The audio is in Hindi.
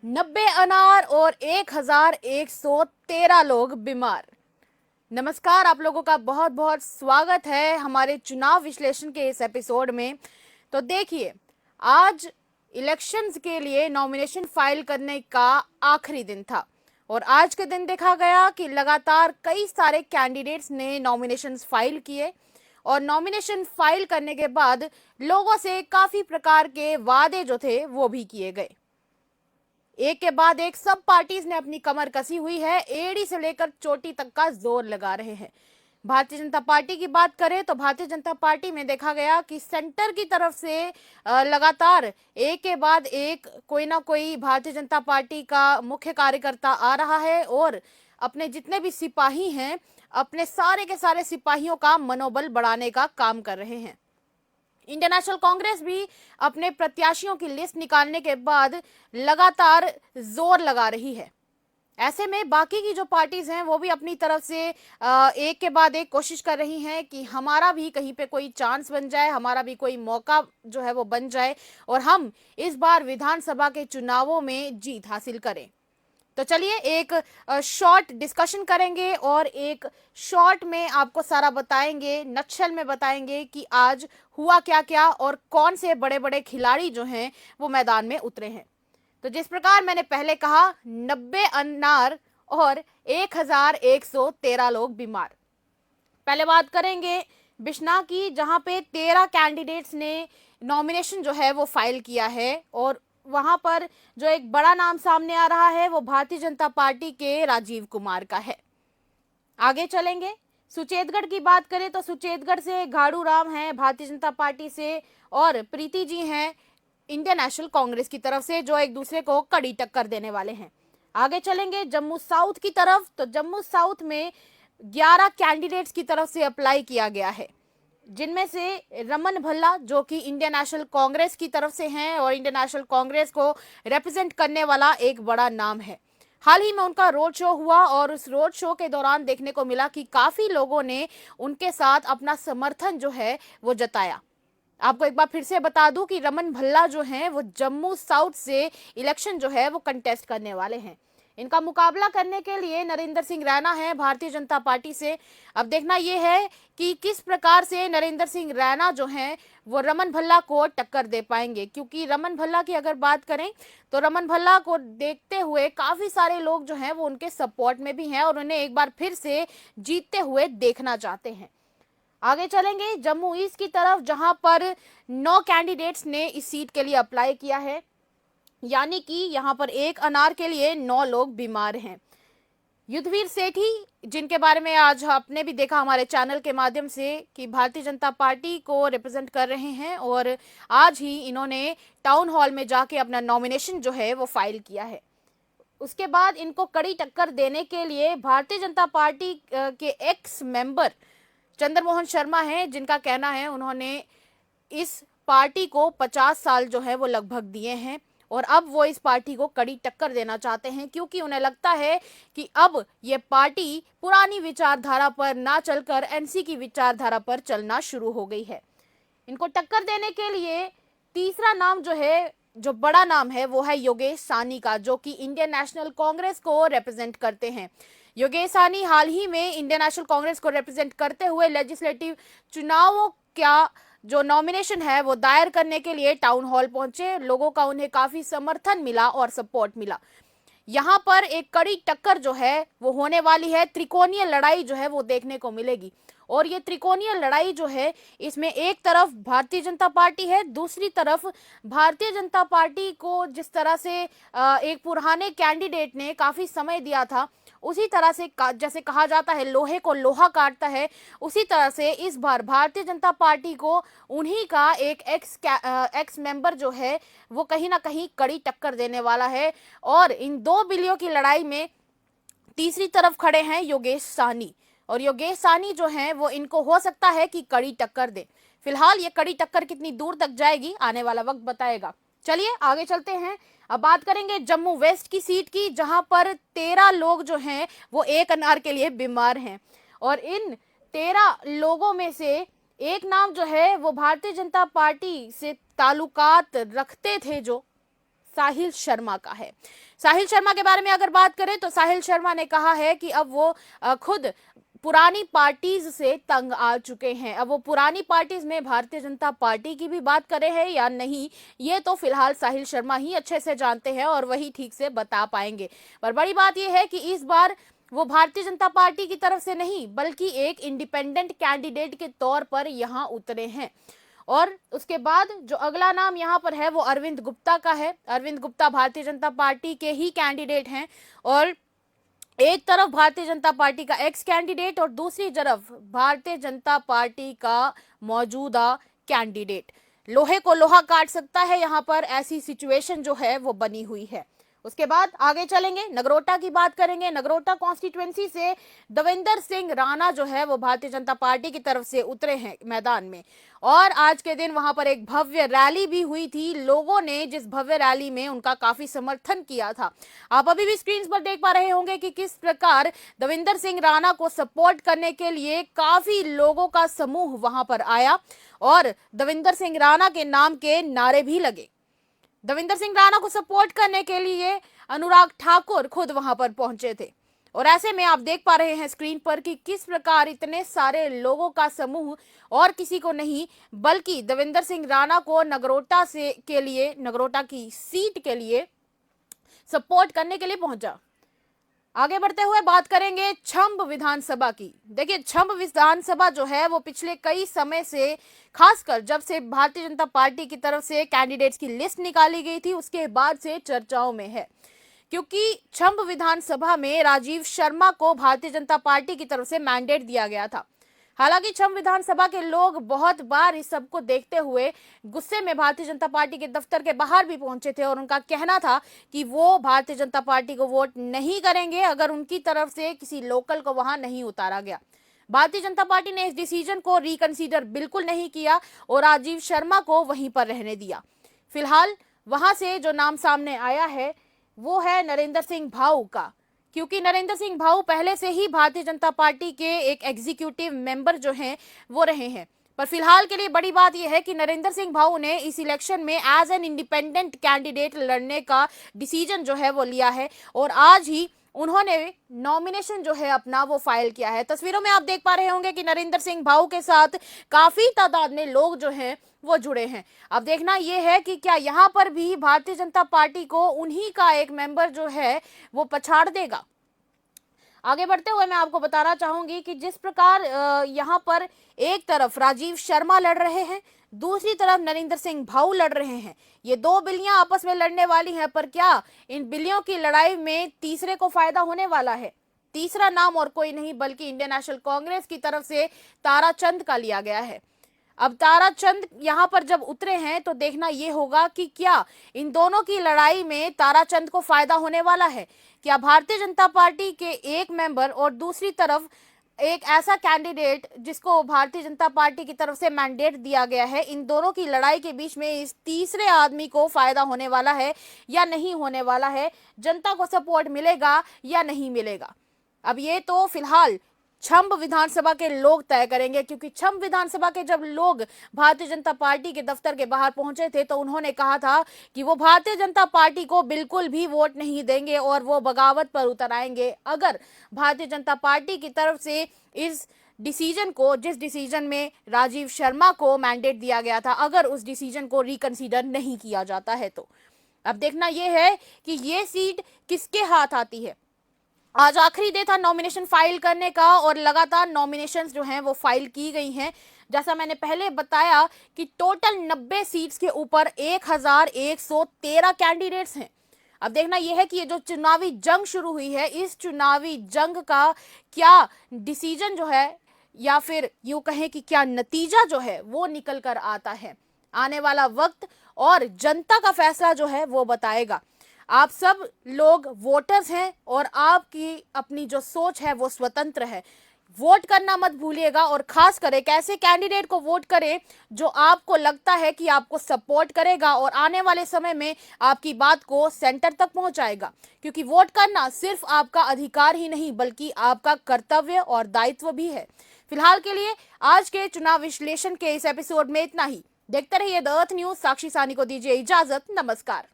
90 अनार और 1113 लोग बीमार। नमस्कार, आप लोगों का बहुत बहुत स्वागत है हमारे चुनाव विश्लेषण के इस एपिसोड में। तो देखिए, आज इलेक्शंस के लिए नॉमिनेशन फाइल करने का आखिरी दिन था और आज के दिन देखा गया कि लगातार कई सारे कैंडिडेट्स ने नॉमिनेशंस फाइल किए और नॉमिनेशन फाइल करने के बाद लोगों से काफी प्रकार के वादे जो थे वो भी किए गए। एक के बाद एक सब पार्टीज ने अपनी कमर कसी हुई है, एड़ी से लेकर चोटी तक का जोर लगा रहे हैं। भारतीय जनता पार्टी की बात करें तो भारतीय जनता पार्टी में देखा गया कि सेंटर की तरफ से लगातार एक के बाद एक कोई ना कोई भारतीय जनता पार्टी का मुख्य कार्यकर्ता आ रहा है और अपने जितने भी सिपाही हैं, अपने सारे के सारे सिपाहियों का मनोबल बढ़ाने का काम कर रहे हैं। इंडियन नेशनल कांग्रेस भी अपने प्रत्याशियों की लिस्ट निकालने के बाद लगातार जोर लगा रही है। ऐसे में बाकी की जो पार्टीज हैं वो भी अपनी तरफ से एक के बाद एक कोशिश कर रही हैं कि हमारा भी कहीं पे कोई चांस बन जाए, हमारा भी कोई मौका जो है वो बन जाए और हम इस बार विधानसभा के चुनावों में जीत हासिल करें। तो चलिए एक शॉर्ट डिस्कशन करेंगे और एक शॉर्ट में आपको सारा बताएंगे, नक्शल में बताएंगे कि आज हुआ क्या क्या और कौन से बड़े बड़े खिलाड़ी जो हैं वो मैदान में उतरे हैं। तो जिस प्रकार मैंने पहले कहा, 90 अनार और 1113 लोग बीमार। पहले बात करेंगे बिश्ना की, जहां पे 13 कैंडिडेट्स ने नॉमिनेशन जो है वो फाइल किया है और वहां पर जो एक बड़ा नाम सामने आ रहा है वो भारतीय जनता पार्टी के राजीव कुमार का है। आगे चलेंगे, सुचेतगढ़ की बात करें तो सुचेतगढ़ से घाड़ू राम है भारतीय जनता पार्टी से और प्रीति जी हैं इंडियन नेशनल कांग्रेस की तरफ से, जो एक दूसरे को कड़ी टक्कर देने वाले हैं। आगे चलेंगे जम्मू साउथ की तरफ, तो जम्मू साउथ में 11 कैंडिडेट्स की तरफ से अप्लाई किया गया है, जिनमें से रमन भल्ला जो कि इंडियन नेशनल कांग्रेस की तरफ से हैं और इंडियन नेशनल कांग्रेस को रिप्रेजेंट करने वाला एक बड़ा नाम है। हाल ही में उनका रोड शो हुआ और उस रोड शो के दौरान देखने को मिला कि काफी लोगों ने उनके साथ अपना समर्थन जो है वो जताया। आपको एक बार फिर से बता दूं कि रमन भल्ला जो हैं वो जम्मू साउथ से इलेक्शन जो है वो कंटेस्ट करने वाले हैं। इनका मुकाबला करने के लिए नरेंद्र सिंह रैना है भारतीय जनता पार्टी से। अब देखना यह है कि किस प्रकार से नरेंद्र सिंह रैना जो हैं वो रमन भल्ला को टक्कर दे पाएंगे, क्योंकि रमन भल्ला की अगर बात करें तो रमन भल्ला को देखते हुए काफी सारे लोग जो हैं वो उनके सपोर्ट में भी हैं और उन्हें एक बार फिर से जीतते हुए देखना चाहते हैं। आगे चलेंगे जम्मू ईस्ट की तरफ, जहां पर 9 कैंडिडेट्स ने इस सीट के लिए अप्लाई किया है, यानी कि यहां पर एक अनार के लिए 9 लोग बीमार हैं। युद्धवीर सेठी, जिनके बारे में आज आपने भी देखा हमारे चैनल के माध्यम से कि भारतीय जनता पार्टी को रिप्रेजेंट कर रहे हैं और आज ही इन्होंने टाउन हॉल में जाके अपना नॉमिनेशन जो है वो फाइल किया है। उसके बाद इनको कड़ी टक्कर देने के लिए भारतीय जनता पार्टी के एक्स मेंबर चंद्रमोहन शर्मा हैं, जिनका कहना है उन्होंने इस पार्टी को 50 साल जो है वो लगभग दिए हैं और अब वो इस पार्टी को कड़ी टक्कर देना चाहते हैं, क्योंकि उन्हें लगता है कि अब ये पार्टी पुरानी विचारधारा पर ना चलकर एनसी की विचारधारा पर चलना शुरू हो गई है। इनको टक्कर देने के लिए तीसरा नाम जो है, जो बड़ा नाम है, वो है योगेश साहनी का, जो कि इंडियन नेशनल कांग्रेस को रिप्रेजेंट करते हैं। योगेश साहनी हाल ही में इंडियन नेशनल कांग्रेस को रिप्रेजेंट करते हुए लेजिस्लेटिव चुनावों का जो नॉमिनेशन है वो दायर करने के लिए टाउन हॉल पहुंचे। लोगों का उन्हें काफी समर्थन मिला और सपोर्ट मिला। यहाँ पर एक कड़ी टक्कर जो है वो होने वाली है, त्रिकोणीय लड़ाई जो है वो देखने को मिलेगी और ये त्रिकोणीय लड़ाई जो है इसमें एक तरफ भारतीय जनता पार्टी है, दूसरी तरफ भारतीय जनता पार्टी को जिस तरह से एक पुराने कैंडिडेट ने काफी समय दिया था, उसी तरह से जैसे कहा जाता है लोहे को लोहा काटता है, उसी तरह से इस बार भारतीय जनता पार्टी को उन्हीं का एक एक्स मेंबर जो है वो कहीं ना कहीं कड़ी टक्कर देने वाला है। और इन दो बिलियों की लड़ाई में तीसरी तरफ खड़े हैं योगेश साहनी और योगेश साहनी जो हैं वो इनको हो सकता है कि कड़ी टक्कर दे। फिलहाल ये कड़ी टक्कर कितनी दूर तक जाएगी आने वाला वक्त बताएगा। चलिए आगे चलते हैं। अब बात करेंगे जम्मू वेस्ट की सीट की, जहां पर 13 लोग जो हैं वो एक अनार के लिए बीमार हैं और इन 13 लोगों में से एक नाम जो है वो भारतीय जनता पार्टी से ताल्लुकात रखते थे, जो साहिल शर्मा का है। साहिल शर्मा के बारे में अगर बात करें तो साहिल शर्मा ने कहा है कि अब वो खुद पुरानी पार्टीज से तंग आ चुके हैं। अब वो पुरानी पार्टीज में भारतीय जनता पार्टी की भी बात करे हैं या नहीं, ये तो फिलहाल साहिल शर्मा ही अच्छे से जानते हैं और वही ठीक से बता पाएंगे। पर बड़ी बात यह है कि इस बार वो भारतीय जनता पार्टी की तरफ से नहीं बल्कि एक इंडिपेंडेंट कैंडिडेट के तौर पर यहां उतरे हैं। और उसके बाद जो अगला नाम यहाँ पर है वो अरविंद गुप्ता का है। अरविंद गुप्ता भारतीय जनता पार्टी के ही कैंडिडेट हैं और एक तरफ भारतीय जनता पार्टी का एक्स कैंडिडेट और दूसरी तरफ भारतीय जनता पार्टी का मौजूदा कैंडिडेट। लोहे को लोहा काट सकता है, यहाँ पर ऐसी सिचुएशन जो है वो बनी हुई है। उसके बाद आगे चलेंगे, नगरोटा की बात करेंगे। नगरोटा कॉन्स्टिट्यूएंसी से देवेंद्र सिंह राणा जो है वो भारतीय जनता पार्टी की तरफ से उतरे हैं मैदान में और आज के दिन वहां पर एक भव्य रैली भी हुई थी। लोगों ने जिस भव्य रैली में उनका काफी समर्थन किया था, आप अभी भी स्क्रीन पर देख पा रहे होंगे कि किस प्रकार देवेंद्र सिंह राणा को सपोर्ट करने के लिए काफी लोगों का समूह वहां पर आया और देवेंद्र सिंह राणा के नाम के नारे भी लगे। देवेंद्र सिंह राणा को सपोर्ट करने के लिए अनुराग ठाकुर खुद वहां पर पहुंचे थे और ऐसे में आप देख पा रहे हैं स्क्रीन पर कि किस प्रकार इतने सारे लोगों का समूह और किसी को नहीं बल्कि देवेंद्र सिंह राणा को नगरोटा की सीट के लिए सपोर्ट करने के लिए पहुंचा। आगे बढ़ते हुए बात करेंगे छंब विधानसभा की। देखिए, छंब विधानसभा जो है वो पिछले कई समय से, खासकर जब से भारतीय जनता पार्टी की तरफ से कैंडिडेट्स की लिस्ट निकाली गई थी उसके बाद से चर्चाओं में है, क्योंकि छंब विधानसभा में राजीव शर्मा को भारतीय जनता पार्टी की तरफ से मैंडेट दिया गया था। हालांकि छंब विधानसभा के लोग बहुत बार इस सब को देखते हुए गुस्से में भारतीय जनता पार्टी के दफ्तर के बाहर भी पहुंचे थे और उनका कहना था कि वो भारतीय जनता पार्टी को वोट नहीं करेंगे अगर उनकी तरफ से किसी लोकल को वहां नहीं उतारा गया। भारतीय जनता पार्टी ने इस डिसीजन को रिकंसीडर बिल्कुल नहीं किया और राजीव शर्मा को वहीं पर रहने दिया। फिलहाल वहां से जो नाम सामने आया है वो है नरेंद्र सिंह भाऊ का, क्योंकि नरेंद्र सिंह भाऊ पहले से ही भारतीय जनता पार्टी के एक एग्जीक्यूटिव मेंबर जो हैं वो रहे हैं। पर फिलहाल के लिए बड़ी बात यह है कि नरेंद्र सिंह भाऊ ने इस इलेक्शन में एज एन इंडिपेंडेंट कैंडिडेट लड़ने का डिसीजन जो है वो लिया है और आज ही उन्होंने नॉमिनेशन जो है अपना वो फाइल किया है। तस्वीरों में आप देख पा रहे होंगे कि नरेंद्र सिंह भाऊ के साथ काफी तादाद में लोग जो हैं वो जुड़े हैं। अब देखना यह है कि क्या यहाँ पर भी भारतीय जनता पार्टी को उन्हीं का एक मेंबर जो है वो पछाड़ देगा। आगे बढ़ते हुए मैं आपको बताना चाहूंगी कि जिस प्रकार यहाँ पर एक तरफ राजीव शर्मा लड़ रहे हैं, दूसरी तरफ नरेंद्र सिंह भाऊ लड़ रहे हैं। ये दो बिल्लियां आपस में लड़ने वाली हैं, पर क्या इन बिल्लियों की लड़ाई में तीसरे को फायदा होने वाला है? तीसरा नाम और कोई नहीं बल्कि इंडियन नेशनल कांग्रेस की तरफ से ताराचंद का लिया गया है। अब ताराचंद यहाँ पर जब उतरे हैं तो देखना ये होगा कि क्या इन दोनों की लड़ाई में ताराचंद को फायदा होने वाला है। क्या भारतीय जनता पार्टी के एक मेंबर और दूसरी तरफ एक ऐसा कैंडिडेट जिसको भारतीय जनता पार्टी की तरफ से मैंडेट दिया गया है, इन दोनों की लड़ाई के बीच में इस तीसरे आदमी को फायदा होने वाला है या नहीं होने वाला है? जनता को सपोर्ट मिलेगा या नहीं मिलेगा? अब ये तो फिलहाल छंब विधानसभा के लोग तय करेंगे, क्योंकि छंब विधानसभा के जब लोग भारतीय जनता पार्टी के दफ्तर के बाहर पहुंचे थे तो उन्होंने कहा था कि वो भारतीय जनता पार्टी को बिल्कुल भी वोट नहीं देंगे और वो बगावत पर उतर आएंगे अगर भारतीय जनता पार्टी की तरफ से इस डिसीजन को, जिस डिसीजन में राजीव शर्मा को मैंडेट दिया गया था, अगर उस डिसीजन को रिकंसीडर नहीं किया जाता है। तो अब देखना यह है कि ये सीट किसके हाथ आती है। आज आखिरी डे था नॉमिनेशन फाइल करने का और लगातार नॉमिनेशंस जो हैं वो फाइल की गई हैं। जैसा मैंने पहले बताया कि टोटल 90 सीट्स के ऊपर 1113 कैंडिडेट्स हैं। अब देखना यह है कि ये जो चुनावी जंग शुरू हुई है, इस चुनावी जंग का क्या डिसीजन जो है या फिर यूं कहें कि क्या नतीजा जो है वो निकल कर आता है। आने वाला वक्त और जनता का फैसला जो है वो बताएगा। आप सब लोग वोटर्स हैं और आपकी अपनी जो सोच है वो स्वतंत्र है। वोट करना मत भूलिएगा और खास कर एक ऐसे कैंडिडेट को वोट करें जो आपको लगता है कि आपको सपोर्ट करेगा और आने वाले समय में आपकी बात को सेंटर तक पहुंचाएगा, क्योंकि वोट करना सिर्फ आपका अधिकार ही नहीं बल्कि आपका कर्तव्य और दायित्व भी है। फिलहाल के लिए आज के चुनाव विश्लेषण के इस एपिसोड में इतना ही। देखते रहिए द अर्थ न्यूज। साक्षी सानी को दीजिए इजाजत। नमस्कार।